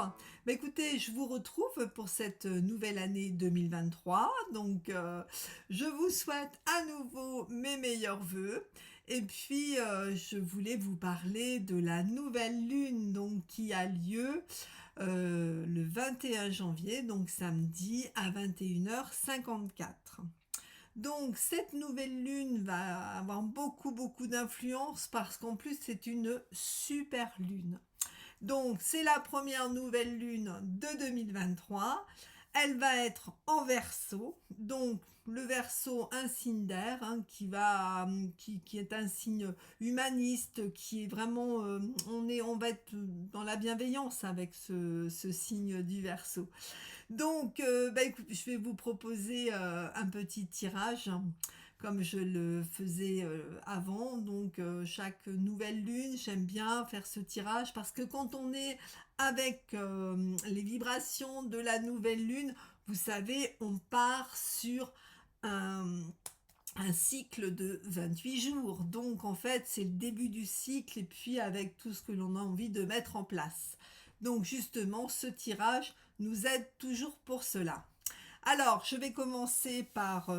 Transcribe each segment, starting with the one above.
bonjour. Écoutez, je vous retrouve pour cette nouvelle année 2023. Je vous souhaite à nouveau mes meilleurs vœux. Et puis, je voulais vous parler de la nouvelle lune qui a lieu le 21 janvier, donc samedi à 21h54. Donc, cette nouvelle lune va avoir beaucoup d'influence parce qu'en plus, c'est une super lune. Donc, c'est la première nouvelle lune de 2023. Elle va être en Verseau. Donc, le Verseau, un signe d'air, qui est un signe humaniste, qui est vraiment, on va être dans la bienveillance avec ce signe du Verseau. Écoute, je vais vous proposer un petit tirage comme je le faisais avant. Chaque nouvelle lune, j'aime bien faire ce tirage parce que quand on est avec les vibrations de la nouvelle lune, vous savez, on part sur un, un cycle de 28 jours. Donc, en fait, c'est le début du cycle et puis avec tout ce que l'on a envie de mettre en place. Donc, justement, ce tirage nous aide toujours pour cela. Alors, je vais commencer par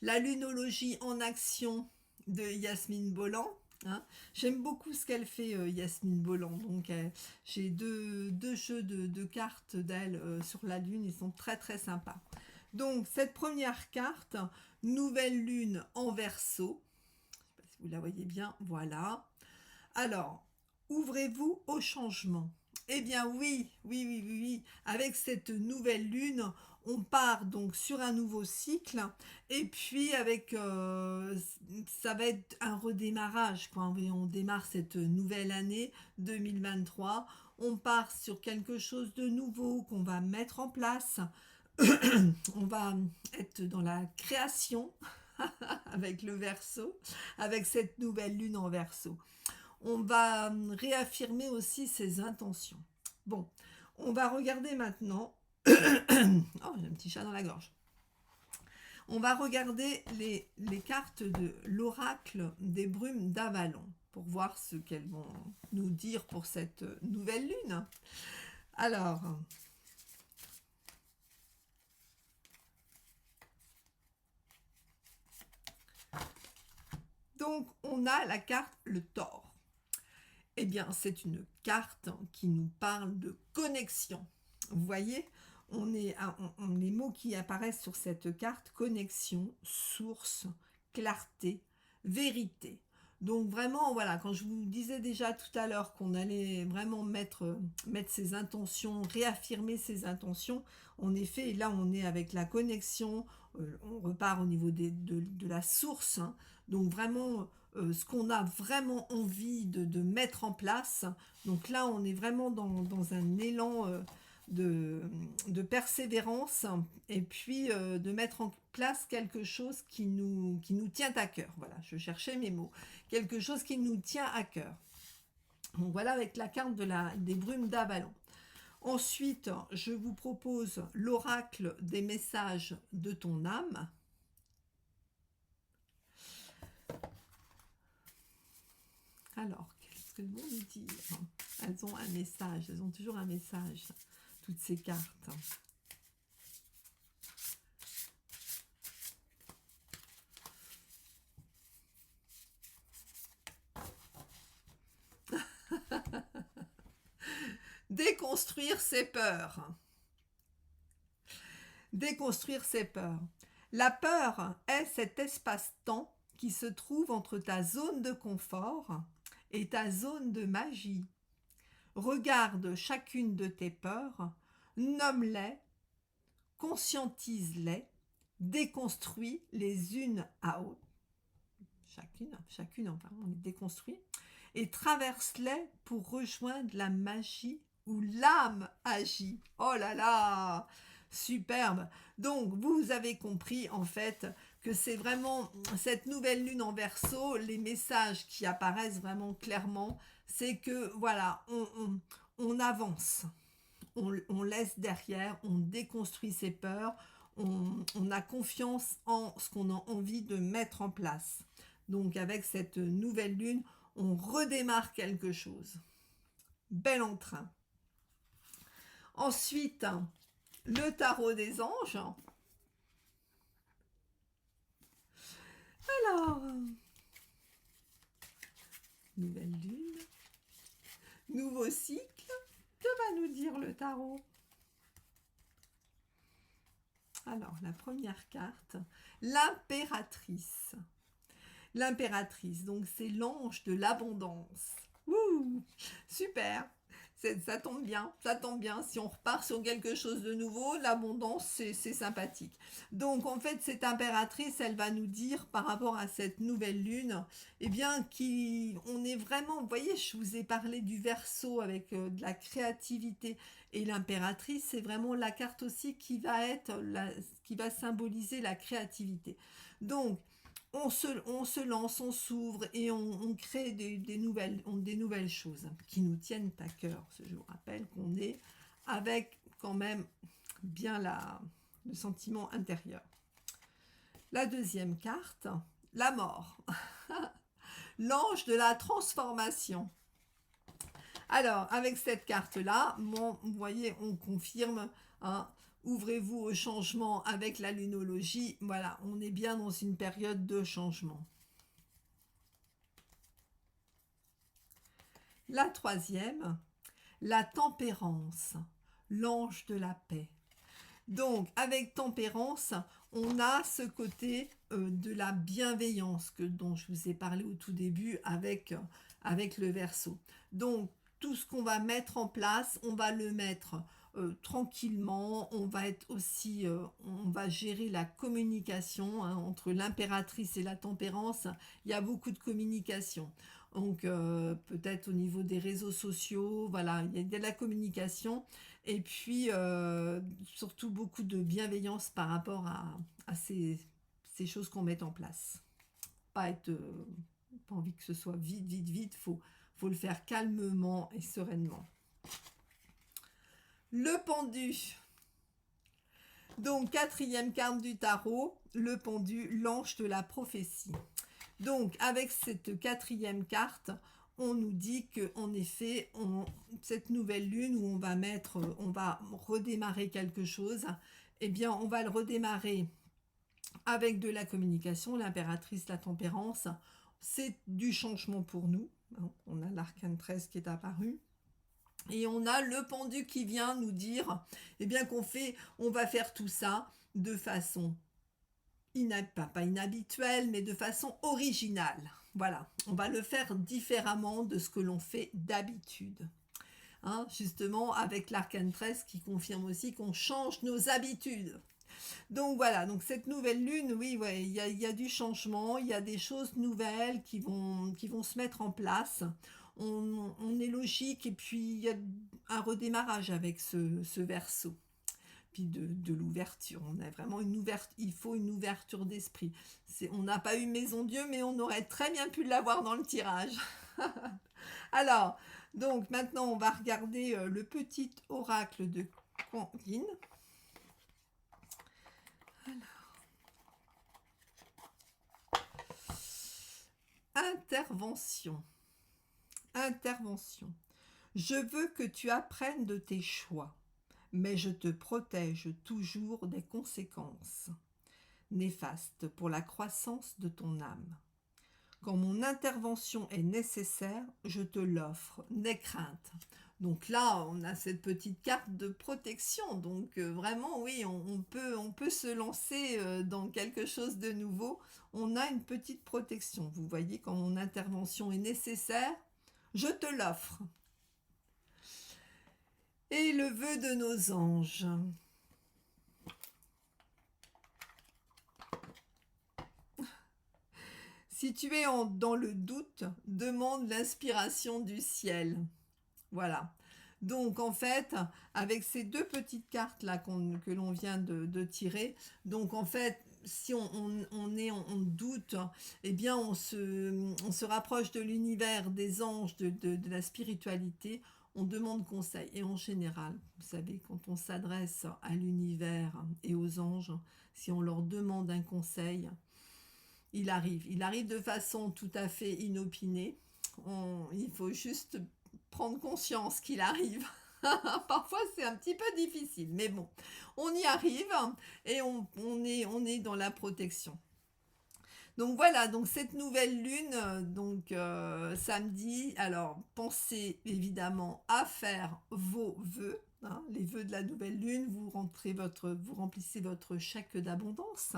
la lunologie en action de Yasmine Bolland. Hein. J'aime beaucoup ce qu'elle fait, Yasmine Bolland. J'ai deux jeux de cartes d'elle sur la lune. Ils sont très sympas. Donc, cette première carte, nouvelle lune en Verseau. Je ne sais pas si vous la voyez bien. Voilà. Alors, ouvrez-vous au changement. Eh bien oui. Avec cette nouvelle lune, on part donc sur un nouveau cycle. Et puis ça va être un redémarrage. On démarre cette nouvelle année 2023. On part sur quelque chose de nouveau qu'on va mettre en place. On va être dans la création avec le Verseau, avec cette nouvelle lune en Verseau. On va réaffirmer aussi ses intentions. Bon, on va regarder maintenant. Oh, j'ai un petit chat dans la gorge. On va regarder les cartes de l'oracle des brumes d'Avalon pour voir ce qu'elles vont nous dire pour cette nouvelle lune. Alors, on a la carte le Tord. Eh bien, c'est une carte qui nous parle de connexion. Vous voyez, les mots qui apparaissent sur cette carte: connexion, source, clarté, vérité. Donc vraiment, voilà, quand je vous disais déjà tout à l'heure qu'on allait vraiment mettre ses intentions, réaffirmer ses intentions, en effet, là on est avec la connexion, on repart au niveau de la source, hein. Donc vraiment, ce qu'on a vraiment envie de mettre en place. Donc là, on est vraiment dans un élan de persévérance et puis de mettre en place quelque chose qui nous tient à cœur. Voilà, je cherchais mes mots. Quelque chose qui nous tient à cœur. Donc voilà avec la carte des brumes d'Avalon. Ensuite, je vous propose l'oracle des messages de ton âme. Alors, qu'est-ce que vont nous dire? Elles ont un message, elles ont toujours un message, toutes ces cartes. Déconstruire ses peurs. Déconstruire ses peurs. La peur est cet espace-temps qui se trouve entre ta zone de confort et ta zone de magie. Regarde chacune de tes peurs, nomme-les, conscientise-les, déconstruis les unes à autres. Chacune, enfin, on les déconstruit, et traverse-les pour rejoindre la magie où l'âme agit. Oh là là, superbe. Donc, vous avez compris en fait que c'est vraiment cette nouvelle lune en Verseau, les messages qui apparaissent vraiment clairement, c'est que voilà, on avance, on laisse derrière, on déconstruit ses peurs, on a confiance en ce qu'on a envie de mettre en place. Donc avec cette nouvelle lune, on redémarre quelque chose. Bel entrain. Ensuite, le tarot des anges. Alors, nouvelle lune, nouveau cycle. Que va nous dire le tarot? Alors, la première carte, l'impératrice. L'impératrice, donc c'est l'ange de l'abondance. Ouh, super, ça tombe bien, ça tombe bien. Si on repart sur quelque chose de nouveau, l'abondance, c'est sympathique. Donc en fait, cette impératrice, elle va nous dire par rapport à cette nouvelle lune, eh bien, on est vraiment, vous voyez, je vous ai parlé du Verseau avec de la créativité, et l'impératrice, c'est vraiment la carte aussi qui va symboliser la créativité. Donc, on se lance, on s'ouvre et on crée des nouvelles choses qui nous tiennent à cœur. Je vous rappelle qu'on est avec quand même bien le sentiment intérieur. La deuxième carte, la mort. L'ange de la transformation. Alors, avec cette carte-là, vous voyez, on confirme, hein, ouvrez-vous au changement avec la lunologie. Voilà, on est bien dans une période de changement. La troisième, la tempérance, l'ange de la paix. Donc, avec tempérance, on a ce côté de la bienveillance dont je vous ai parlé au tout début avec le Verseau. Donc, tout ce qu'on va mettre en place, on va le mettre tranquillement. On va être aussi, on va gérer la communication, hein, entre l'impératrice et la tempérance. Il y a beaucoup de communication. Donc, peut-être au niveau des réseaux sociaux, voilà, il y a de la communication. Et puis, surtout beaucoup de bienveillance par rapport à ces choses qu'on met en place. Pas envie que ce soit vite, faut le faire calmement et sereinement. Le pendu. Donc, quatrième carte du tarot, le pendu, l'ange de la prophétie. Donc, avec cette quatrième carte, on nous dit que, en effet, cette nouvelle lune où on va redémarrer quelque chose, eh bien, on va le redémarrer avec de la communication, l'impératrice, la tempérance. C'est du changement pour nous. On a l'arcane 13 qui est apparu. Et on a le pendu qui vient nous dire, eh bien, on va faire tout ça de façon pas inhabituelle, mais de façon originale. Voilà, on va le faire différemment de ce que l'on fait d'habitude. Hein, justement, avec l'arcane 13 qui confirme aussi qu'on change nos habitudes. Donc voilà, donc cette nouvelle lune, oui, ouais, il y a du changement, il y a des choses nouvelles qui vont se mettre en place. On est logique et puis il y a un redémarrage avec ce Verseau. Puis de l'ouverture. On a vraiment il faut une ouverture d'esprit. On n'a pas eu Maison Dieu, mais on aurait très bien pu l'avoir dans le tirage. Alors, donc maintenant, on va regarder le petit oracle de Quentin. Alors, intervention. Intervention. Je veux que tu apprennes de tes choix, mais je te protège toujours des conséquences néfastes pour la croissance de ton âme. Quand mon intervention est nécessaire, je te l'offre, n'aie crainte. Donc là, on a cette petite carte de protection. Donc vraiment, oui, on peut se lancer dans quelque chose de nouveau. On a une petite protection. Vous voyez, quand mon intervention est nécessaire, je te l'offre. Et le vœu de nos anges. Si tu es dans le doute, demande l'inspiration du ciel. Voilà. Donc en fait, avec ces deux petites cartes là que l'on vient de tirer, donc en fait, si on doute, eh bien on se rapproche de l'univers, des anges, de la spiritualité, on demande conseil. Et en général, vous savez, quand on s'adresse à l'univers et aux anges, si on leur demande un conseil, il arrive de façon tout à fait inopinée. Il faut juste prendre conscience qu'il arrive. Parfois, c'est un petit peu difficile, mais bon, on y arrive et on est dans la protection. Donc voilà, donc cette nouvelle lune, samedi, alors pensez évidemment à faire vos vœux, hein, les vœux de la nouvelle lune, vous remplissez votre chèque d'abondance.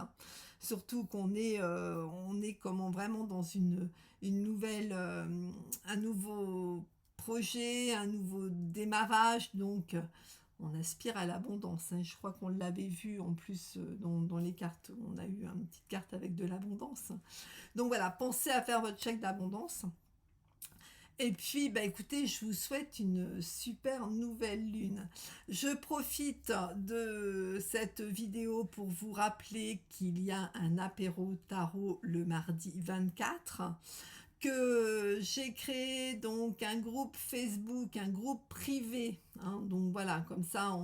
Surtout on est comment vraiment dans une nouvelle, un nouveau projet, un nouveau démarrage, donc on aspire à l'abondance, hein. Je crois qu'on l'avait vu en plus dans les cartes. On a eu une petite carte avec de l'abondance. Donc voilà, pensez à faire votre chèque d'abondance. Et puis, bah écoutez, je vous souhaite une super nouvelle lune. Je profite de cette vidéo pour vous rappeler qu'il y a un apéro tarot le mardi 24, que j'ai créé donc un groupe Facebook, un groupe privé, hein. Donc voilà, comme ça,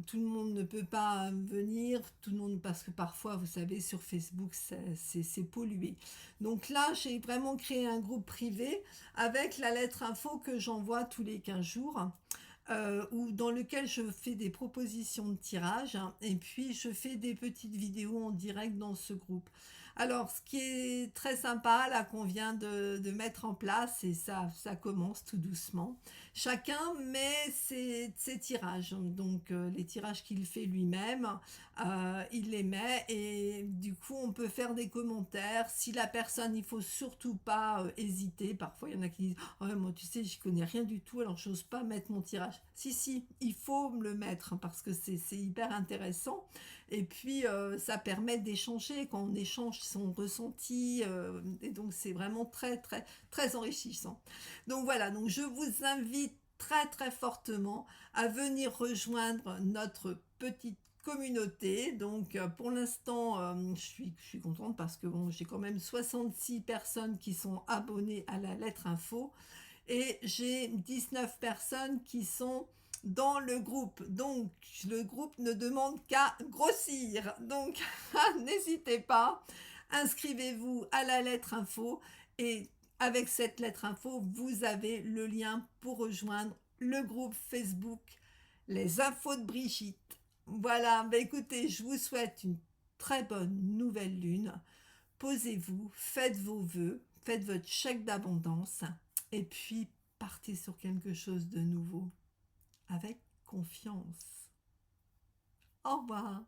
tout le monde ne peut pas venir, tout le monde, parce que parfois, vous savez, sur Facebook, c'est pollué. Donc là, j'ai vraiment créé un groupe privé avec la lettre info que j'envoie tous les 15 jours. Dans lequel je fais des propositions de tirage, hein, et puis je fais des petites vidéos en direct dans ce groupe. Alors, ce qui est très sympa, là, qu'on vient de mettre en place, et ça commence tout doucement, chacun met ses tirages. Donc, les tirages qu'il fait lui-même, il les met, et du coup, on peut faire des commentaires. Si la personne, il faut surtout pas hésiter. Parfois, il y en a qui disent: «Oh, moi, tu sais, j'y connais rien du tout, alors j'ose pas mettre mon tirage.» Si, si, il faut me le mettre, hein, parce que c'est hyper intéressant. Et puis, ça permet d'échanger, quand on échange son ressenti, et donc c'est vraiment très, très, très enrichissant. Donc voilà, donc je vous invite très, très fortement à venir rejoindre notre petite communauté. Donc pour l'instant, je suis contente parce que bon, j'ai quand même 66 personnes qui sont abonnées à la lettre info et j'ai 19 personnes qui sont dans le groupe. Donc, le groupe ne demande qu'à grossir. Donc, n'hésitez pas, inscrivez-vous à la lettre info et avec cette lettre info, vous avez le lien pour rejoindre le groupe Facebook Les Infos de Brigitte. Voilà, bah écoutez, je vous souhaite une très bonne nouvelle lune. Posez-vous, faites vos vœux, faites votre chèque d'abondance et puis partez sur quelque chose de nouveau avec confiance. Au revoir.